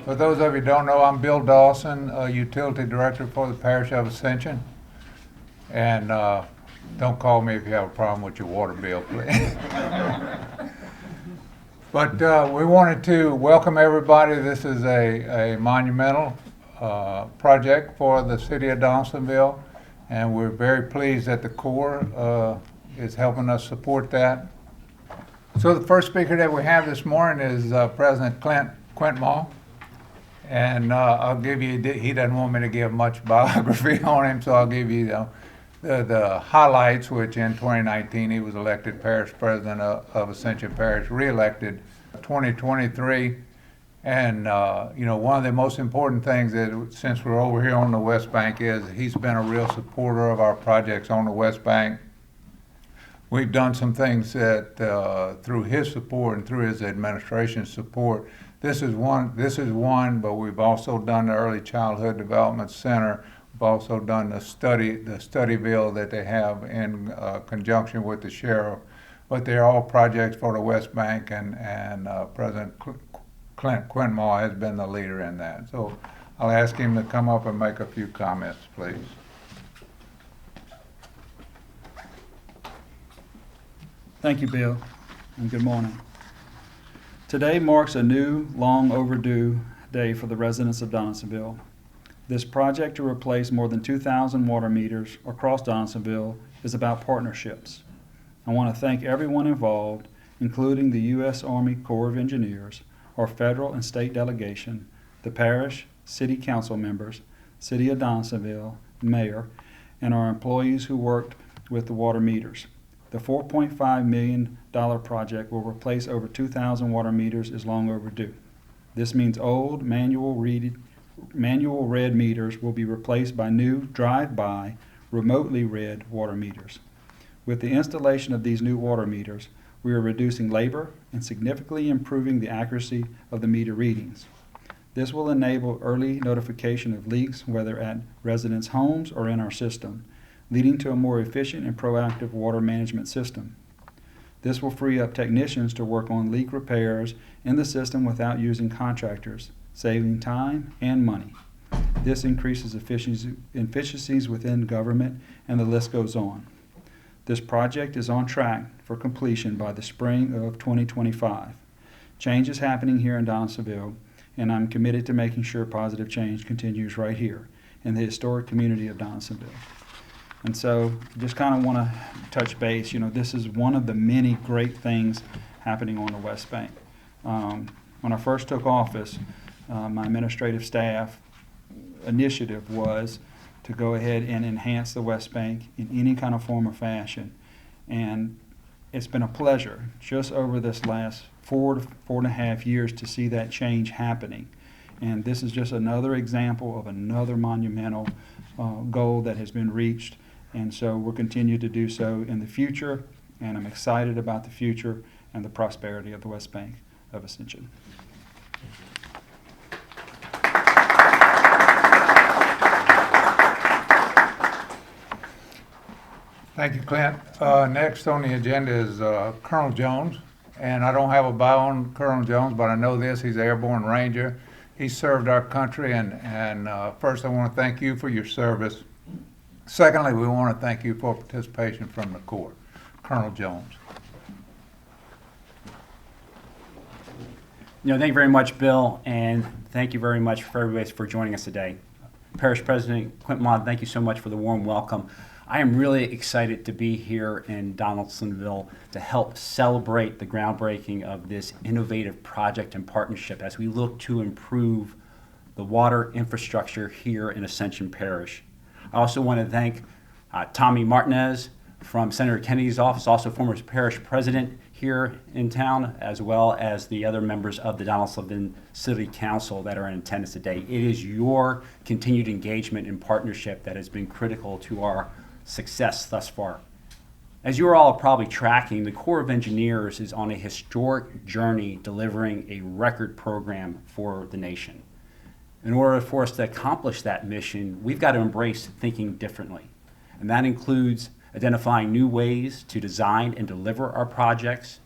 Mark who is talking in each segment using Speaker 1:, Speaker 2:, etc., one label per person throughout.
Speaker 1: For those of you who don't know, I'm Bill Dawson, Utility Director for the Parish of Ascension. And don't call me if you have a problem with your water bill, please. But we wanted to welcome everybody. This is a monumental project for the city of Donaldsonville, and we're very pleased that the Corps is helping us support that. So the first speaker that we have this morning is President Quint Mall. And I'll give you, he doesn't want me to give much biography on him, so I'll give you the highlights, which in 2019 he was elected parish president of Ascension Parish, re-elected 2023. And one of the most important things that, since we're over here on the West Bank, is he's been a real supporter of our projects on the West Bank. We've done some things that through his support and through his administration's support. This is one, but we've also done the Early Childhood Development Center. We've also done the studyville that they have in conjunction with the sheriff. But they're all projects for the West Bank, and President Quint Mall has been the leader in that. So I'll ask him to come up and make a few comments, please.
Speaker 2: Thank you, Bill, and good morning. Today marks a new, long overdue day for the residents of Donaldsonville. This project to replace more than 2,000 water meters across Donaldsonville is about partnerships. I want to thank everyone involved, including the U.S. Army Corps of Engineers, our federal and state delegation, the parish, city council members, city of Donaldsonville, mayor, and our employees who worked with the water meters. The $4.5 million project will replace over 2,000 water meters is long overdue. This means old manual read meters will be replaced by new drive-by, remotely read water meters. With the installation of these new water meters, we are reducing labor and significantly improving the accuracy of the meter readings. This will enable early notification of leaks, whether at residents' homes or in our system, leading to a more efficient and proactive water management system. This will free up technicians to work on leak repairs in the system without using contractors, saving time and money. This increases efficiencies within government, and the list goes on. This project is on track for completion by the spring of 2025. Change is happening here in Donaldsonville, and I'm committed to making sure positive change continues right here in the historic community of Donaldsonville. And so just kind of want to touch base. This is one of the many great things happening on the West Bank. When I first took office, my administrative staff initiative was to go ahead and enhance the West Bank in any kind of form or fashion. And it's been a pleasure just over this last 4 to 4.5 years to see that change happening. And this is just another example of another monumental goal that has been reached. And so we'll continue to do so in the future, and I'm excited about the future and the prosperity of the West Bank of Ascension.
Speaker 1: Thank you, Clint. Next on the agenda is Colonel Jones. And I don't have a bio on Colonel Jones, but I know this: he's an airborne ranger. He served our country, and first I want to thank you for your service. Secondly, we want to thank you for participation from the Corps. Colonel Jones.
Speaker 3: Thank you very much, Bill, and thank you very much for everybody for joining us today. Parish President Quint Maude, thank you so much for the warm welcome. I am really excited to be here in Donaldsonville to help celebrate the groundbreaking of this innovative project and partnership as we look to improve the water infrastructure here in Ascension Parish. I also want to thank Tommy Martinez from Senator Kennedy's office, also former parish president here in town, as well as the other members of the Donaldsonville City Council that are in attendance today. It is your continued engagement and partnership that has been critical to our success thus far. As you are all probably tracking, the Corps of Engineers is on a historic journey delivering a record program for the nation. In order for us to accomplish that mission, we've got to embrace thinking differently. And that includes identifying new ways to design and deliver our projects,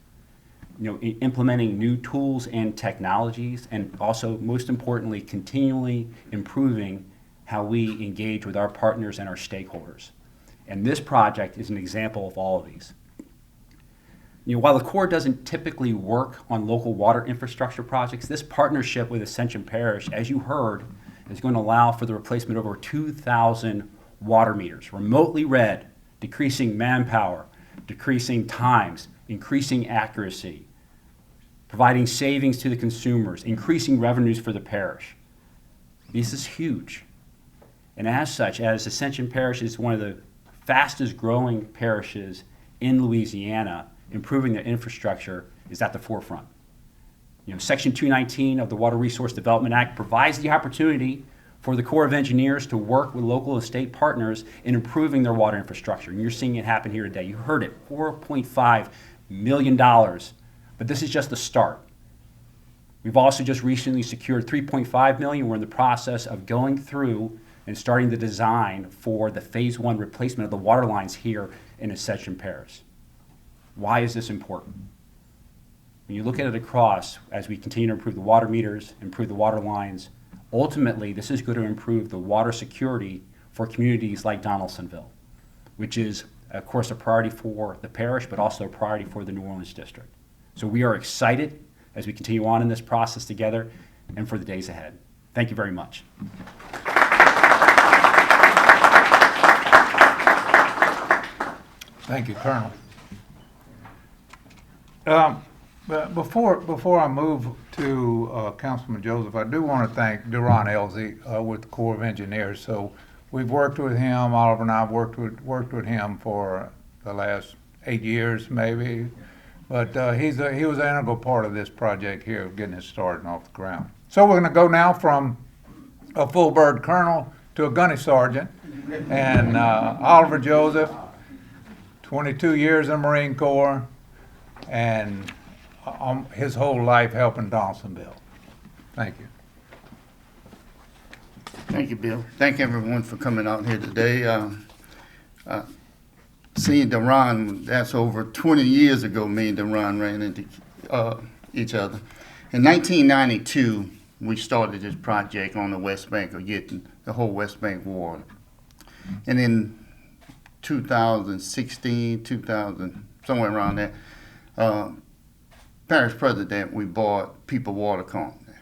Speaker 3: implementing new tools and technologies, and also, most importantly, continually improving how we engage with our partners and our stakeholders. And this project is an example of all of these. While the Corps doesn't typically work on local water infrastructure projects, this partnership with Ascension Parish, as you heard, is going to allow for the replacement of over 2,000 water meters, remotely read, decreasing manpower, decreasing times, increasing accuracy, providing savings to the consumers, increasing revenues for the parish. This is huge. And as such, as Ascension Parish is one of the fastest growing parishes in Louisiana, improving their infrastructure is at the forefront. Section 219 of the Water Resource Development Act provides the opportunity for the Corps of Engineers to work with local and state partners in improving their water infrastructure. And you're seeing it happen here today. You heard it, $4.5 million. But this is just the start. We've also just recently secured $3.5 million. We're in the process of going through and starting the design for the phase 1 replacement of the water lines here in Ascension Parish. Why is this important? When you look at it across, as we continue to improve the water meters, improve the water lines, ultimately this is going to improve the water security for communities like Donaldsonville, which is, of course, a priority for the parish, but also a priority for the New Orleans district. So we are excited as we continue on in this process together and for the days ahead. Thank you very much.
Speaker 1: Thank you, Colonel. But before I move to Councilman Joseph, I do want to thank Duron Elzey with the Corps of Engineers. So we've worked with him. Oliver and I have worked with him for the last 8 years, maybe. But he was an integral part of this project here, getting it started off the ground. So we're going to go now from a full bird colonel to a gunny sergeant, and Oliver Joseph, 22 years in the Marine Corps, and his whole life helping Donaldsonville. Thank you.
Speaker 4: Thank you, Bill. Thank everyone for coming out here today. Seeing Deron, that's over 20 years ago, me and Deron ran into each other. In 1992, we started this project on the West Bank of getting the whole West Bank water. And in 2016, somewhere around there, Parish president, we bought People Water Company,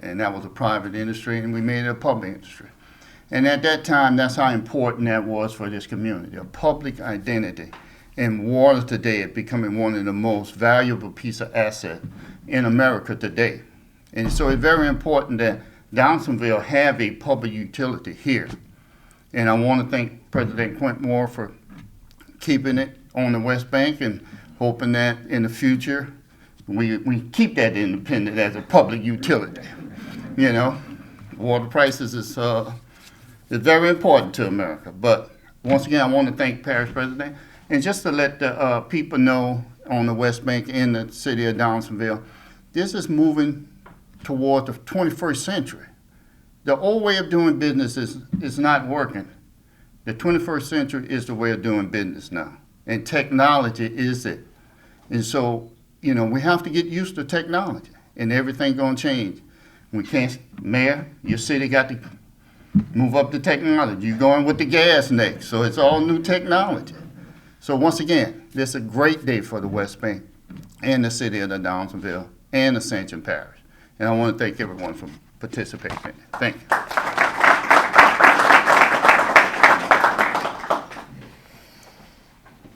Speaker 4: and that was a private industry, and we made it a public industry. And at that time, that's how important that was for this community, a public identity. And water today is becoming one of the most valuable piece of asset in America today. And so it's very important that Donaldsonville have a public utility here. And I want to thank President Quint Moore for keeping it on the West Bank and hoping that in the future we keep that independent as a public utility. Water prices is very important to America. But once again, I want to thank Parish President. And just to let the people know on the West Bank in the city of Donaldsonville, this is moving toward the 21st century. The old way of doing business is not working. The 21st century is the way of doing business now. And technology is it. And so, we have to get used to technology, and everything gonna change. We can't, Mayor, your city got to move up the technology. You're going with the gas next, so it's all new technology. So once again, this is a great day for the West Bank and the city of Donaldsonville and Ascension Parish. And I want to thank everyone for participating in it. Thank you.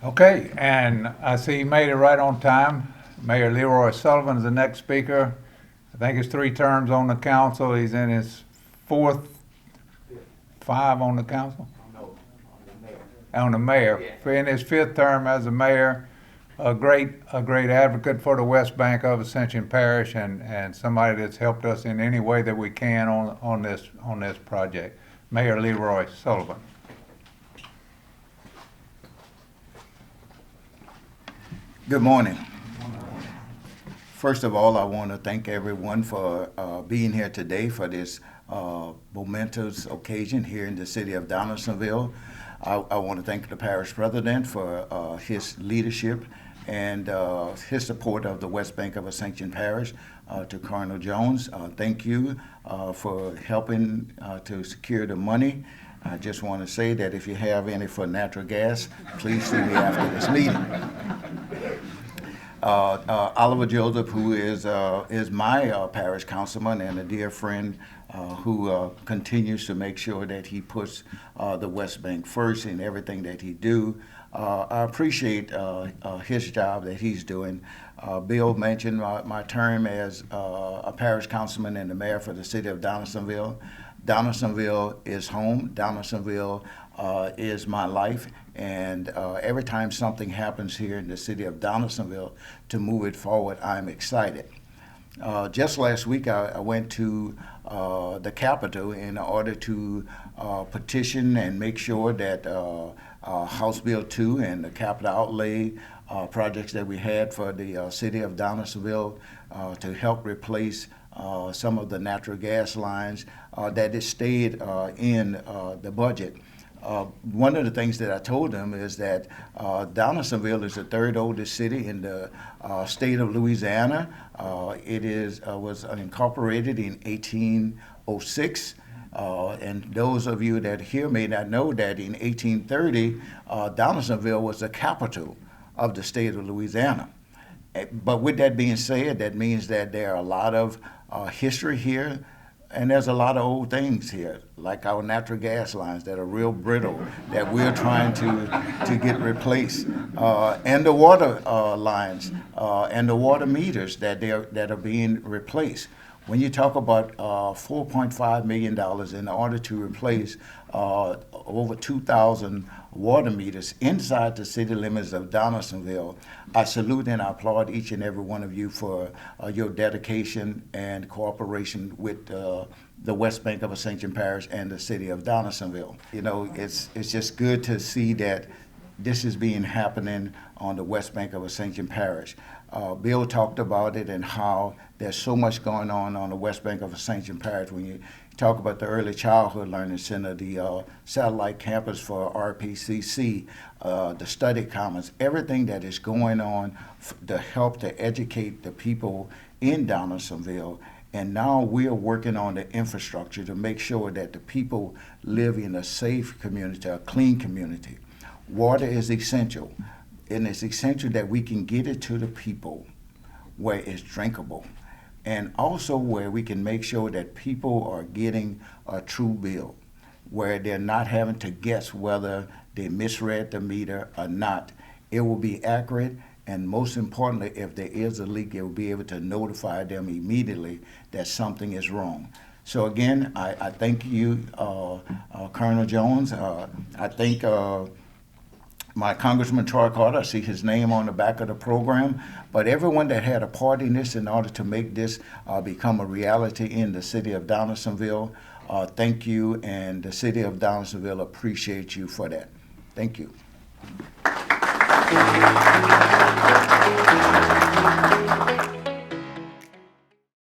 Speaker 1: Okay, and I see you made it right on time. Mayor Leroy Sullivan is the next speaker. I think it's 3 terms on the council. He's in his 4th, 5 on the council? No, on the mayor. Yeah. In his 5th term as a mayor, a great advocate for the West Bank of Ascension Parish, and somebody that's helped us in any way that we can on this project. Mayor Leroy Sullivan.
Speaker 5: Good morning. First of all, I want to thank everyone for being here today for this momentous occasion here in the city of Donaldsonville. I want to thank the parish president for his leadership and his support of the West Bank of Ascension Parish. To Colonel Jones, thank you for helping to secure the money. I just want to say that if you have any for natural gas, please see me after this meeting. Oliver Joseph, who is my parish councilman and a dear friend who continues to make sure that he puts the West Bank first in everything that he do. I appreciate his job that he's doing. Bill mentioned my term as a parish councilman and the mayor for the city of Donaldsonville. Donaldsonville is home. Donaldsonville is my life. And every time something happens here in the city of Donaldsonville to move it forward, I'm excited. Just last week, I went to the Capitol in order to petition and make sure that House Bill 2 and the capital outlay projects that we had for the city of Donaldsonville to help replace some of the natural gas lines that it stayed in the budget. One of the things that I told them is that Donaldsonville is the third oldest city in the state of Louisiana. It was incorporated in 1806. And those of you that here may not know that in 1830, Donaldsonville was the capital of the state of Louisiana. But with that being said, that means that there are a lot of history here, and there's a lot of old things here, like our natural gas lines that are real brittle, that we're trying to get replaced, and the water lines and the water meters that are being replaced. When you talk about $4.5 million in order to replace over 2,000 water meters inside the city limits of Donaldsonville, I salute and I applaud each and every one of you for your dedication and cooperation with the West Bank of Ascension Parish and the city of Donaldsonville. You know, it's just good to see that this is being happening on the West Bank of Ascension Parish. Bill talked about it and how there's so much going on the West Bank of Ascension Parish. When you talk about the Early Childhood Learning Center, the satellite campus for RPCC, the study commons, everything that is going on to help to educate the people in Donaldsonville. And now we are working on the infrastructure to make sure that the people live in a safe community, a clean community. Water is essential, and it's essential that we can get it to the people where it's drinkable, and also where we can make sure that people are getting a true bill, where they're not having to guess whether they misread the meter or not. It will be accurate, and most importantly, if there is a leak, it will be able to notify them immediately that something is wrong. So again, I thank you, Colonel Jones. I thank my Congressman Troy Carter. I see his name on the back of the program. But everyone that had a part in this in order to make this become a reality in the city of Donaldsonville, thank you, and the city of Donaldsonville appreciate you for that. Thank you.